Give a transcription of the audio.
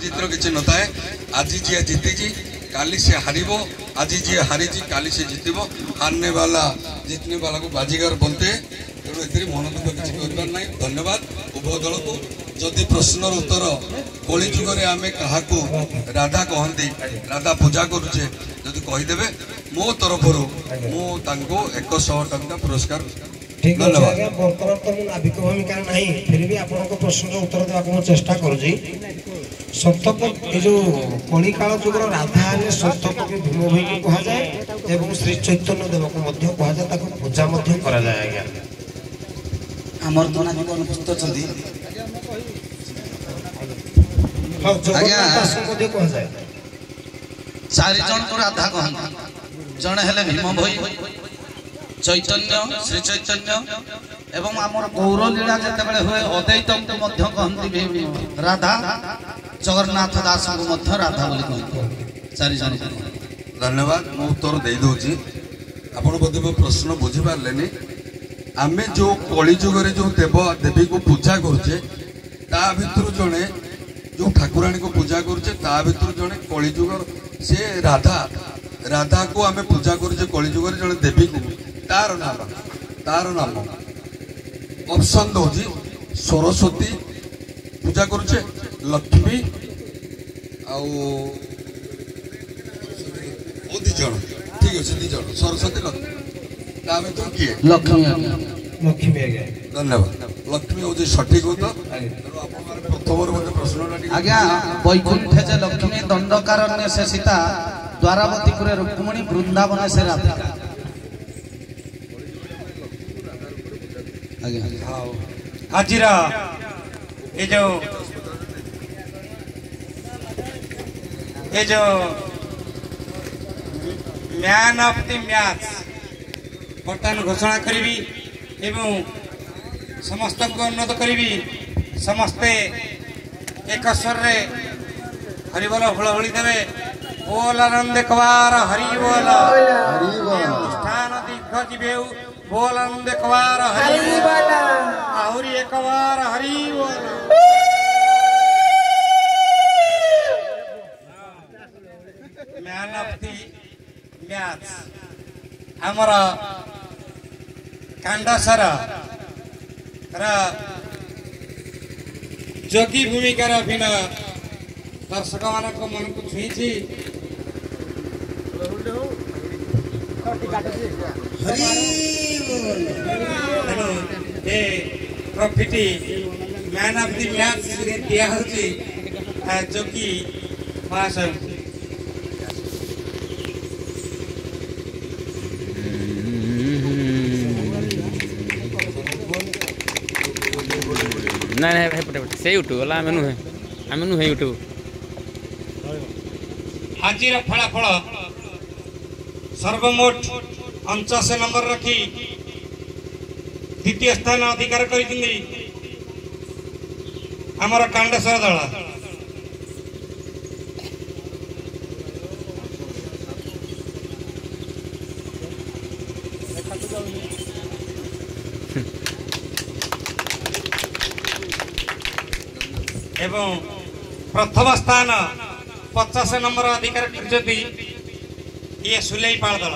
जीतर किसी न थाए आज जी जीती काली से हारिबो आज जी हारी काली से जीतब हारने वाला जीतने वाला को बाजीगर बनते तेणु ए मन दुख किसी कर ना धन्यवाद उभय दल को जदि प्रश्न उत्तर कली जुगे आम क्या राधा कहती राधा पूजा करुचे जदि कहीदेवे मो तरफ मुझे 100 टंका पुरस्कार ठीक है आज्ञा बर्तमान तो मुझे नाविक भूमिका नहीं फिर भी आपको प्रश्न उत्तर देवा चेष्टा करुँच सप्तक ये जो कलिकाल जुगर राधा ने सप्तक भीम भाई को कहुए और श्री चैतन्य देव को कहुए पूजा कराए आज्ञा आमर तो नाविक अनुपस्थित अच्छा हाँ जगन्नाथ कहुए 4 जन को राधा कहते जड़े हेले भीम भाई चैतन्य श्री चैतन्य एवं आमर गौरलीला जिते हुए अद्वैत को कहती राधा जगन्नाथ दास को राधा बोली कहते 4 जन धन्यवाद मु उत्तर दे दूची आपण बोधे मो प्रश्न बुझी पारे आम जो कली जुगे जो देव देवी को पूजा करुचे ता भितर जड़े जो ठाकुराणी को पूजा करुचे ता भितर जड़े कली जुगर से राधा राधा को आम पूजा करुचे कली जुगर जड़े देवी को तार नाम ऑप्शन दौजी सरस्वती पूजा करुचे लक्ष्मी आउ दीज ठीक अच्छे दीज सरस्वती लक्ष्मी तो किए लक्ष्मी धन्यवाद लक्ष्मी हूँ सठिक उत्तर प्रथम प्रश्न आज्ञा वैकुंठ से लक्ष्मी दंडकारण्य से सीता द्वारावतीपुर रुक्मिणी वृंदावन से राधिका आज ये जो मैन ऑफ द मैच बर्तमान घोषणा करी एवं समस्त को उन्नत करी समस्ते एक स्वर रे हरिबोल हुलहुली देवे बोल आनंद कवार हरि बोल अनुष्ठान दिग्गज बोल आनंद कवार हरि बोल आहुरी एक बार हरि बोल मैन ऑफ द मैच आमर कांडसर जोगी भूमिकार अभिनय दर्शक मान मन को छुई trophy man of the match दिया जोगी महाशय नहीं पटे से यूट्यूब वाला आम नुहे यूट्यूब आज फलाफल सर्वमोट 49 नंबर रखी द्वितीय स्थान अधिकार कर आमर कांडेश्वर दल एवं प्रथम स्थान 50 नंबर अधिकार कर ये सुलेईपाल दल